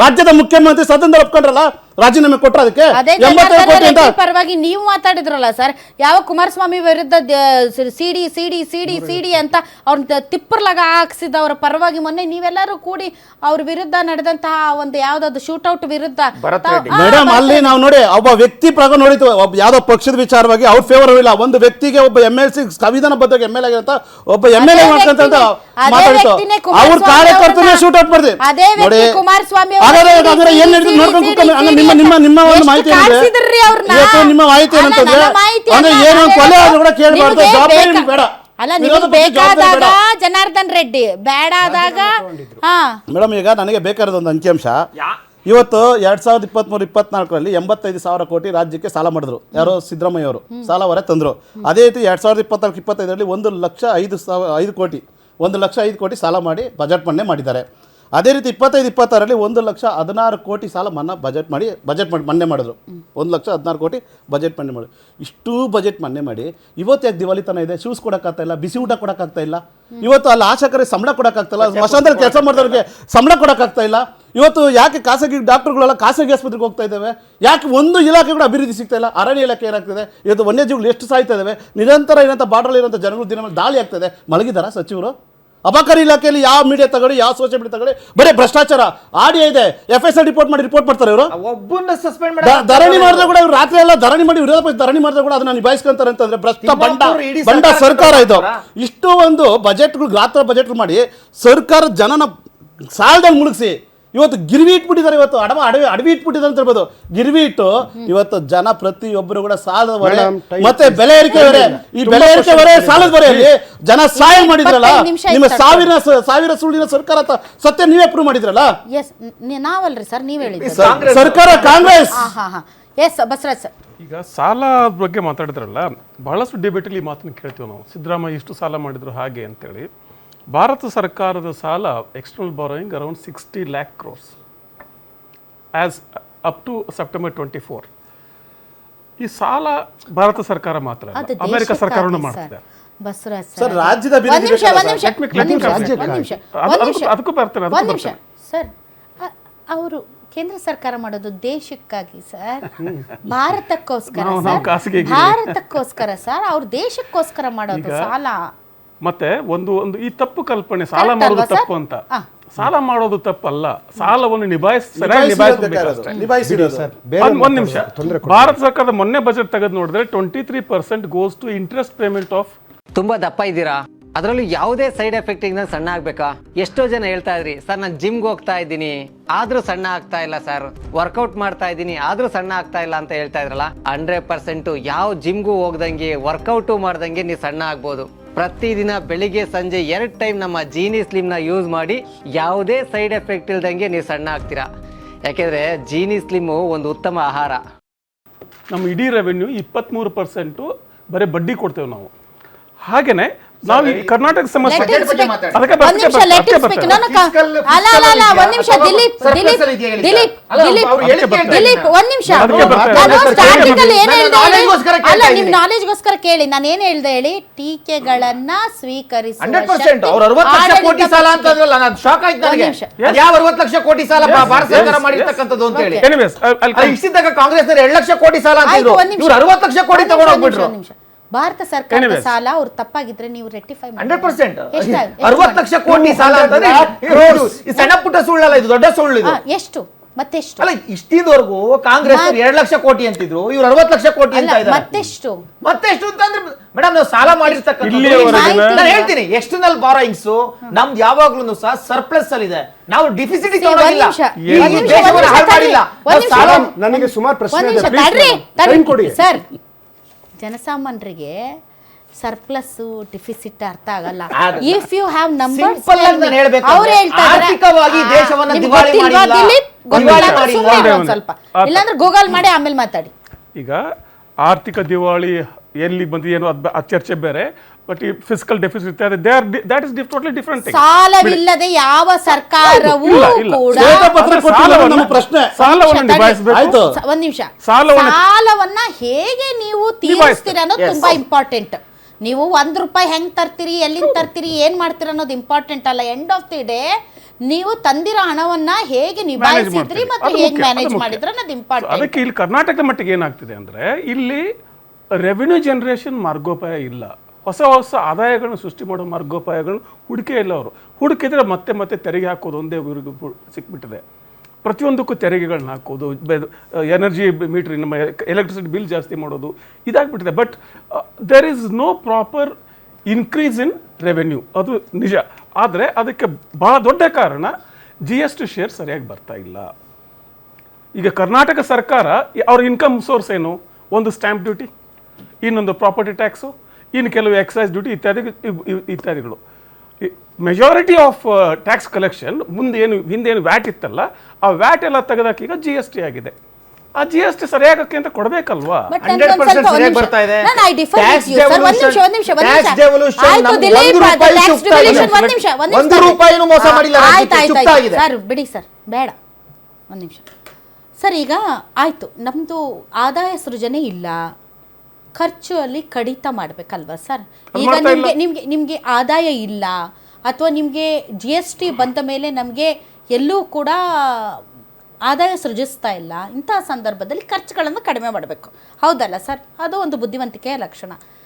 ರಾಜ್ಯದ ಮುಖ್ಯಮಂತ್ರಿ ಸದನದಲ್ಲಿ ಒಪ್ಕೊಂಡ್ರಲ್ಲ, ರಾಜೀನಾಮೆ ಕೊಟ್ರ ಅದಕ್ಕೆ 85 ಕೋಟಿ ಅಂತ ಪರವಾಗಿ ನೀವು ಮಾತಾಡಿದ್ರಲ್ಲ ಸರ್. ಯಾವ ಕುಮಾರಸ್ವಾಮಿ ವಿರುದ್ಧ ಸಿಡಿ ಅಂತ ಅವ್ರನ್ನ ತಿಪ್ಪರ್ಲಾಗ ಹಾಕ್ಸಿದವರ ಪರವಾಗಿ ಮೊನ್ನೆ ನೀವೆಲ್ಲರೂ ಕೂಡಿ ಅವ್ರ ವಿರುದ್ಧ ನಡೆದಂತಹ ಒಂದು ಯಾವ್ದಾದ್ರು ಶೂಟ್ಔಟ್ ವಿರುದ್ಧ ಮೇಡಮ್ ಅಲ್ಲಿ ನಾವು ನೋಡಿ ಒಬ್ಬ ವ್ಯಕ್ತಿ ಪ್ರಕಾರ ನೋಡಿದ್ವಿ, ಒಬ್ಬ ಯಾವ್ದೋ ಪಕ್ಷದ ವಿಚಾರವಾಗಿ ಅವ್ರ ಫೇವರ್ ಇಲ್ಲ, ಒಂದು ವ್ಯಕ್ತಿಗೆ ಒಬ್ಬ MLC ಸಂವಿಧಾನ ಬದ್ಧ MLA ಆಗಿರಂತ ಒಬ್ಬ MLA ಮಾಡ್ಕೊಂತ ಮಾತಾಡ್ತು, ಅವ್ರ ಕಾರ್ಯಕರ್ತನೇ ಶೂಟ್ಔಟ್ ಮಾಡಿದ್ವಿ ನೋಡಿ. ಏನ್ ನೋಡ್ಕೊಂಡು ನಿಮ್ಮ ಒಂದು ಮಾಹಿತಿ ನಿಮ್ಮ ಮಾಹಿತಿ ಏನಂತಂದ್ರೆ ಅಂದ್ರೆ ಏನು ಕೊಲೆ ಆದ್ರೂ ಕೂಡ ಕೇಳಬಾರ್ದು, ಜವಾಬ್ದಾರಿ ಬೇಡ. ಅಲ್ಲ ನಿಮಗೆ ಬೇಕಾದಾಗ ಜನಾರ್ದನ್ ರೆಡ್ಡಿ, ಬೇಡಾದಾಗ ಮೇಡಮ್ ಈಗ ನನಗೆ ಬೇಕಾದ ಒಂದು ಅಂಕಿಅಂಶ, ಇವತ್ತು 2023-24 85,000 ಕೋಟಿ ರಾಜ್ಯಕ್ಕೆ ಸಾಲ ಮಾಡಿದ್ರು ಯಾರು, ಸಿದ್ದರಾಮಯ್ಯ ಅವರು ಸಾಲ ಹೊರ ತಂದ್ರು. ಅದೇ ರೀತಿ 2024-25 1,05,000 ಕೋಟಿ 1,05,000 ಕೋಟಿ ಸಾಲ ಮಾಡಿ ಬಜೆಟ್ ಮಂಡನೆ ಮಾಡಿದ್ದಾರೆ. ಅದೇ ರೀತಿ 25-26 1,16,000 ಕೋಟಿ ಸಾಲ ಮನ್ನಾ ಬಜೆಟ್ ಮನ್ನಾ ಮಾಡಿದ್ರು. 1,16,000 ಕೋಟಿ ಬಜೆಟ್ ಮನ್ನಾ ಮಾಡಿ, ಇಷ್ಟು ಬಜೆಟ್ ಮನ್ನಾ ಮಾಡಿ ಇವತ್ತು ಯಾಕೆ ದಿವಾಳಿತನ ಇದೆ? ಶೂಸ್ ಕೊಡೋಕ್ಕಾಗ್ತಾ ಇಲ್ಲ, ಬಿಸಿ ಊಟ ಕೊಡೋಕ್ಕಾಗ್ತಾ ಇಲ್ಲ, ಇವತ್ತು ಅಲ್ಲಿ ಆಶಕರಿಗೆ ಸಂಬಳ ಕೊಡೋಕ್ಕಾಗ್ತಾ ಇಲ್ಲ, ಸ್ಮಶಾನದಲ್ಲಿ ಕೆಲಸ ಮಾಡಿದವ್ರಿಗೆ ಸಂಬಳ ಕೊಡೋಕ್ಕಾಗ್ತಾ ಇಲ್ಲ. ಇವತ್ತು ಯಾಕೆ ಖಾಸಗಿ ಡಾಕ್ಟರ್ಗಳೆಲ್ಲ ಖಾಸಗಿ ಆಸ್ಪತ್ರೆಗೆ ಹೋಗ್ತಾ ಇದ್ದಾವೆ? ಯಾಕೆ ಒಂದು ಇಲಾಖೆ ಕೂಡ ಅಭಿವೃದ್ಧಿ ಸಿಗ್ತಾ ಇಲ್ಲ? ಅರಣ್ಯ ಇಲಾಖೆ ಏನಾಗ್ತದೆ? ಇವತ್ತು ವನ್ಯಜೀವಿಗಳು ಎಷ್ಟು ಸಾಯ್ತಾ ಇದ್ದಾವೆ? ನಿರಂತರ ಏನಂತ ಬಾರ್ಡರ್ ಇರೋಂಥ ಜನಗಳು ದಿನ ದಾಳಿ ಆಗ್ತದೆ. ಮಲಗಿದಾರ ಸಚಿವರು? ಅಬಕಾರಿ ಇಲಾಖೆಯಲ್ಲಿ ಯಾವ ಮೀಡಿಯಾ ತಗೊಳ್ಳಿ, ಯಾವ ಸೋಷಿಯಲ್ ಮೀಡಿಯಾ ತಗೊಳ್ಳಿ, ಬರೀ ಭ್ರಷ್ಟಾಚಾರ ಆಡಿಯೋ ಇದೆ. FSI ರಿಪೋರ್ಟ್ ಮಾಡ್ತಾರೆ ಇವರು. ಒಬ್ಬನ್ನ ಸಸ್ಪೆಂಡ್ ಧರಣಿ ಮಾಡಿದ್ರೆ ಕೂಡ ಇವರು ರಾತ್ರಿ ಎಲ್ಲ ಧರಣಿ ಮಾಡಿ ವಿರೋಧ ಪಕ್ಷ ಧರಣಿ ಮಾಡಿದ್ರೆ ಕೂಡ ಅದನ್ನ ನಿಭಾಯಿಸ್ಕೊಂತಾರೆ ಅಂತಂದ್ರೆ ಭ್ರಷ್ಟ ಬಂಡ ಸರ್ಕಾರ ಇದು. ಇಷ್ಟು ಒಂದು ಬಜೆಟ್ಗಳು ಗಾತ್ರ ಬಜೆಟ್ ಮಾಡಿ ಸರ್ಕಾರ ಜನನ ಸಾಲದಲ್ಲಿ ಮುಳುಗಿಸಿ ಇವತ್ತು ಗಿರ್ವಿ ಇಟ್ಬಿಟ್ಟಿದ್ದಾರೆ. ಇವತ್ತು ಅಡವಿ ಇಟ್ಬಿಟ್ಟಿದ್ದಾರೆ ಅಂತ ಹೇಳ್ಬೋದು. ಗಿರ್ವಿ ಇಟ್ಟು ಇವತ್ತು ಜನ ಪ್ರತಿಯೊಬ್ಬರು ಕೂಡ ಸಾಲದ ಹೊರೆ ಮತ್ತೆ ಬೆಲೆ ಏರಿಕೆ ಹೊರೆ, ಈ ಬೆಲೆ ಏರಿಕೆ ಹೊರೆ ಸಾಲದ ಹೊರೆಯಲ್ಲಿ ಜನ ಸಹಾಯ ಮಾಡಿದ್ರಲ್ಲ. ನಿಮ್ಮ ಸಾವಿರ ಸುಳ್ಳಿನ ಸರ್ಕಾರ ಸತ್ಯ ನೀವೇ ಪ್ರೂವ್ ಮಾಡಿದ್ರಲ್ಲ. ನಾವಲ್ರಿ ಸರ್, ನೀವ್ ಹೇಳಿದ್ರಿ ಸರ್ಕಾರ ಕಾಂಗ್ರೆಸ್. ಬಸವರಾಜ್ ಸರ್, ಈಗ ಸಾಲ ಬಗ್ಗೆ ಮಾತಾಡಿದ್ರಲ್ಲ, ಬಹಳಷ್ಟು ಡಿಬೇಟಲ್ಲಿ ಈ ಮಾತನ್ನು ಕೇಳ್ತೀವಿ ನಾವು. ಸಿದ್ದರಾಮಯ್ಯ ಇಷ್ಟು ಸಾಲ ಮಾಡಿದ್ರು ಹಾಗೆ ಅಂತೇಳಿ. ಭಾರತ ಸರ್ಕಾರದ ಸಾಲ external borrowing around 60 lakh crores as up to September 24. ಈ ಸಾಲ ಭಾರತ ಸರ್ಕಾರ ಮಾತ್ರ ಅಲ್ಲ, ಅಮೆರಿಕ ಸರ್ಕಾರನೂ ಮಾಡ್ತಿದೆ. ಸರ್ ರಾಜ್ಯದ ಅದಕ್ಕೂ ಬರ್ತಾರೆ ಸರ್. ಅವರು ಕೇಂದ್ರ ಸರ್ಕಾರ ಮಾಡೋದು ದೇಶಕ್ಕಾಗಿ ಸರ್, ಭಾರತಕ್ಕೋಸ್ಕರ ಸರ್, ಅವ್ರು ದೇಶಕ್ಕೋಸ್ಕರ ಮಾಡೋದು ಸಾಲ. ಮತ್ತೆ ಒಂದು ಈ ತಪ್ಪು ಕಲ್ಪನೆ, ಸಾಲ ಮಾಡೋದು ತಪ್ಪು ಅಂತ. ಸಾಲ ಮಾಡೋದು ತಪ್ಪಲ್ಲ, ಸಾಲವನ್ನು ಒಂದ್ ನಿಮಿಷ. ಭಾರತ ಸರ್ಕಾರದ ಮೊನ್ನೆ ಬಜೆಟ್ ತೆಗೆದು ನೋಡಿದ್ರೆ 23% goes to interest payment of. ತುಂಬಾ ದಪ್ಪ ಇದ್ದೀರಾ, ಅದರಲ್ಲೂ ಯಾವುದೇ ಸೈಡ್ ಎಫೆಕ್ಟ್ ಇಂದ ಸಣ್ಣ ಆಗ್ಬೇಕಾ? ಎಷ್ಟೋ ಜನ ಹೇಳ್ತಾ ಇದ್ರಿ ಸರ್, ನಾನು ಜಿಮ್ಗೆ ಹೋಗ್ತಾ ಇದ್ದೀನಿ ಆದ್ರೂ ಸಣ್ಣ ಆಗ್ತಾ ಇಲ್ಲ ಸರ್, ವರ್ಕೌಟ್ ಮಾಡ್ತಾ ಇದ್ದೀನಿ ಆದ್ರೂ ಸಣ್ಣ ಆಗ್ತಾ ಇಲ್ಲ ಅಂತ ಹೇಳ್ತಾ ಇದ್ರಲ್ಲ. 100% ಯಾವ ಜಿಮ್ಗೂ ಹೋಗ್ದಂಗೆ ವರ್ಕೌಟು ಮಾಡ್ದಂಗೆ ನೀವು ಸಣ್ಣ ಆಗ್ಬೋದು. ಪ್ರತಿದಿನ ಬೆಳಿಗ್ಗೆ ಸಂಜೆ 2 ಟೈಮ್ ನಮ್ಮ ಜೀನಿ ಸ್ಲಿಮ್ ನ ಯೂಸ್ ಮಾಡಿ ಯಾವುದೇ ಸೈಡ್ ಎಫೆಕ್ಟ್ ಇಲ್ದಂಗೆ ನೀವು ಸಣ್ಣ ಆಗ್ತೀರಾ. ಯಾಕೆಂದ್ರೆ ಜೀನಿ ಸ್ಲಿಮ್ ಒಂದು ಉತ್ತಮ ಆಹಾರ. ನಮ್ಮ ಇಡೀ ರೆವೆನ್ಯೂ 23% ಬರೀ ಬಡ್ಡಿ ಕೊಡ್ತೇವೆ ನಾವು. ಹಾಗೇನೆ ನಾವು ಕರ್ನಾಟಕ ಸಮಸ್ಯೆ ನಾಲೆಜ್ಗೋಸ್ಕರ ಕೇಳಿ ನಾನು ಏನ್ ಹೇಳ್ದೆ ಹೇಳಿ. ಟೀಕೆಗಳನ್ನ ಸ್ವೀಕರಿಸಿ 100% ಅವ್ರು 60 ಲಕ್ಷ ಕೋಟಿ ಸಾಲ ಅಂತಂದ್ರಲ್ಲ, ನಾನು ಶಾಕ್ ಆಯ್ತು ನನಗೆ. ಯಾವ 60 ಲಕ್ಷ ಕೋಟಿ ಸಾಲ ಭಾರತ ಸರ್ಕಾರ ಮಾಡಿರ್ತಕ್ಕಂಥದ್ದು ಅಂತ ಹೇಳಿ. ಇಷ್ಟಿದ್ದಾಗ ಕಾಂಗ್ರೆಸ್ 2 ಲಕ್ಷ ಕೋಟಿ ಸಾಲ ಅಂತಿದ್ರು, ಇವ್ರು 60 ಲಕ್ಷ ಕೋಟಿ ತಗೊಂಡೋಗ್ಬಿಟ್ರು. ಭಾರತ ಸರ್ಕಾರದ ಸಾಲ ಅವ್ರು ತಪ್ಪಾಗಿದ್ರೆ ನೀವು ರೆಕ್ಟಿಫೈ ಮಾಡಿ. 100% 60 ಲಕ್ಷ ಕೋಟಿ ಸಾಲ ಅಂತಂದ್ರೆ ಸಣ್ಣ ಪುಟ್ಟ ಸುಳ್ಳಲ್ಲ, ಇದು ದೊಡ್ಡ ಸುಳ್ಳು. ಇದು ಎಷ್ಟು ಮತ್ತೆಷ್ಟು ಅಲ್ಲ, ಇಷ್ಟಿದವರೆಗೂ ಕಾಂಗ್ರೆಸ್ 2 ಲಕ್ಷ ಕೋಟಿ ಅಂತಿದ್ರು, ಇವ್ರು 60 ಲಕ್ಷ ಕೋಟಿ ಅಂತ ಇದ್ದಾರೆ. ಮತ್ತೆಷ್ಟು ಅಂತಂದ್ರೆ ಮೇಡಮ್ ನಾವು ಸಾಲ ಮಾಡಿರ್ತಕ್ಕಂಥ ನಾನು ಹೇಳ್ತೀನಿ, ಎಕ್ಸ್ಟರ್ನಲ್ ಬಾರೋಯಿಂಗ್ಸ್ ನಮ್ದು ಯಾವಾಗ್ಲೂ ಸಹ ಸರ್ಪ್ಲಸ್ ಅಲ್ಲಿ ಇದೆ. ನಾವು ಡಿಫಿಸಿಟ್ ತಗೊಳ್ಳೋದಿಲ್ಲ, ದೇಶವನ್ನು ಹಾಳು ಮಾಡಿಲ್ಲ. ನನಗೆ ಸುಮಾರು ಪ್ರಶ್ನೆ ಸರ್, ಜನಸಾಮಾನ್ಯರಿಗೆ ಸರ್ಪ್ಲಸ್ ಡಿಫಿಸಿಟ್ ಅರ್ಥ ಆಗಲ್ಲ. ಇಫ್ ಯು ಹ್ಯಾವ್ ನಂಬರ್ಸ್ ಅವ್ರು ಹೇಳ್ತಾರೆ ಸ್ವಲ್ಪ, ಇಲ್ಲಾಂದ್ರೆ ಗೂಗಲ್ ಮಾಡಿ ಆಮೇಲೆ ಮಾತಾಡಿ. ಈಗ ಆರ್ಥಿಕ ದಿವಾಳಿ ಎಲ್ಲಿ ಬಂದು ಏನು ಚರ್ಚೆ ಬೇರೆ, ಬಟ್ ಈ fiscal deficit that is totally different. ಸಾಲವಿಲ್ಲದೆ ಯಾವ ಸರ್ಕಾರವೂ ಕೂಡ ಒಂದ್ ನಿಮಿಷ ಸಾಲವನ್ನ ಹೇಗೆ ನೀವು ತೀರಿಸ್ತೀರ ಅನ್ನೋದು ತುಂಬಾ ಇಂಪಾರ್ಟೆಂಟ್. ನೀವು 1 ರೂಪಾಯಿ ಹೆಂಗ್ ತರ್ತೀರಿ, ಎಲ್ಲಿಂದ ತರ್ತೀರಿ, ಏನ್ ಮಾಡ್ತೀರ ಅನ್ನೋದು ಇಂಪಾರ್ಟೆಂಟ್ ಅಲ್ಲ. ಎಂಡ್ ಆಫ್ ದಿ ಡೇ ನೀವು ತಂದಿರೋ ಹಣವನ್ನ ಹೇಗೆ ನಿಭಾಯಿಸಿದ್ರಿ ಮತ್ತು ಅದು ಹೇಗೆ ಮುಖ್ಯ, ಮ್ಯಾನೇಜ್ ಅದು ಮುಖ್ಯ. ಮಾಡಿದ್ರೆ ಅನ್ನೋದು So, ಇಂಪಾರ್ಟೆಂಟ್. ಅದಕ್ಕೆ ಇಲ್ಲಿ ಕರ್ನಾಟಕದ ಮಟ್ಟಿಗೆ ಏನಾಗ್ತಿದೆ ಅಂದ್ರೆ ಇಲ್ಲಿ ರೆವಿನ್ಯೂ ಜನರೇಷನ್ ಮಾರ್ಗೋಪಾಯ ಇಲ್ಲ, ಹೊಸ ಹೊಸ ಆದಾಯಗಳನ್ನು ಸೃಷ್ಟಿ ಮಾಡೋ ಮಾರ್ಗೋಪಾಯಗಳನ್ನು ಹುಡುಕೇ ಇಲ್ಲ. ಅವರು ಹುಡುಕಿದ್ರೆ ಮತ್ತೆ ಮತ್ತೆ ತೆರಿಗೆ ಹಾಕೋದು ಒಂದೇ ಊರಿಗೆ ಸಿಕ್ಬಿಟ್ಟಿದೆ. ಪ್ರತಿಯೊಂದಕ್ಕೂ ತೆರಿಗೆಗಳನ್ನ ಹಾಕೋದು, ಎನರ್ಜಿ ಮೀಟ್ರ್, ನಮ್ಮ ಎಲೆಕ್ಟ್ರಿಸಿಟಿ ಬಿಲ್ ಜಾಸ್ತಿ ಮಾಡೋದು ಇದಾಗ್ಬಿಟ್ಟಿದೆ. But there is no proper increase in revenue, ಅದು ನಿಜ. ಆದರೆ ಅದಕ್ಕೆ ಬಹಳ ದೊಡ್ಡ ಕಾರಣ GST ಶೇರ್ ಸರಿಯಾಗಿ ಬರ್ತಾ ಇಲ್ಲ. ಈಗ ಕರ್ನಾಟಕ ಸರ್ಕಾರ ಅವ್ರ ಇನ್ಕಮ್ ಸೋರ್ಸ್ ಏನು? ಒಂದು ಸ್ಟ್ಯಾಂಪ್ ಡ್ಯೂಟಿ, ಇನ್ನೊಂದು ಪ್ರಾಪರ್ಟಿ ಟ್ಯಾಕ್ಸು, ಇನ್ನು ಕೆಲವು ಎಕ್ಸೈಸ್ ಡ್ಯೂಟಿ ಇತ್ಯಾದಿಗಳು. ಮೆಜಾರಿಟಿ ಆಫ್ ಟ್ಯಾಕ್ಸ್ ಕಲೆಕ್ಷನ್ ಹಿಂದೇನು ವ್ಯಾಟ್ ಇತ್ತಲ್ಲ, ಆ ವ್ಯಾಟ್ ಎಲ್ಲ ತೆಗೆದಾಕ ಈಗ GST ಆಗಿದೆ. ಆ GST ಸರಿಯಾಗಕ್ಕೆ ಅಂತ ಕೊಡಬೇಕಲ್ವಾ? 100% ಸರಿಯಾಗಿ ಬರ್ತಾ ಇದೆ. Tax devolution ನಮ್ಗೆ ಒಂದು ರೂಪಾಯಿನೂ ಮೋಸ ಮಾಡಿಲ್ಲ, ಚುಪ್ತ ಆಗಿದೆ. ಸರ್ ಬಿಡಿ ಸರ್, ಬೇಡ ಒಂದು ನಿಮಿಷ ಸರ್. ಈಗ ಆಯ್ತು, ನಮ್ದು ಆದಾಯ ಸೃಜನೆ ಇಲ್ಲ, ಖರ್ಚು ಅಲ್ಲಿ ಕಡಿತ ಮಾಡ್ಬೇಕಲ್ವಾ ಸರ್? ಈಗ ನಿಮ್ಗೆ ಆದಾಯ ಇಲ್ಲ, ಅಥವಾ ನಿಮ್ಗೆ GST ಬಂದ ಮೇಲೆ ನಮ್ಗೆ ಎಲ್ಲೂ ಕೂಡ ಆದಾಯ ಸೃಜಿಸ್ತಾ ಇಲ್ಲ, ಇಂತಹ ಸಂದರ್ಭದಲ್ಲಿ ಖರ್ಚುಗಳನ್ನು ಕಡಿಮೆ ಮಾಡಬೇಕು, ಹೌದಲ್ಲ ಸರ್? ಅದು ಒಂದು ಬುದ್ಧಿವಂತಿಕೆಯ ಲಕ್ಷಣ.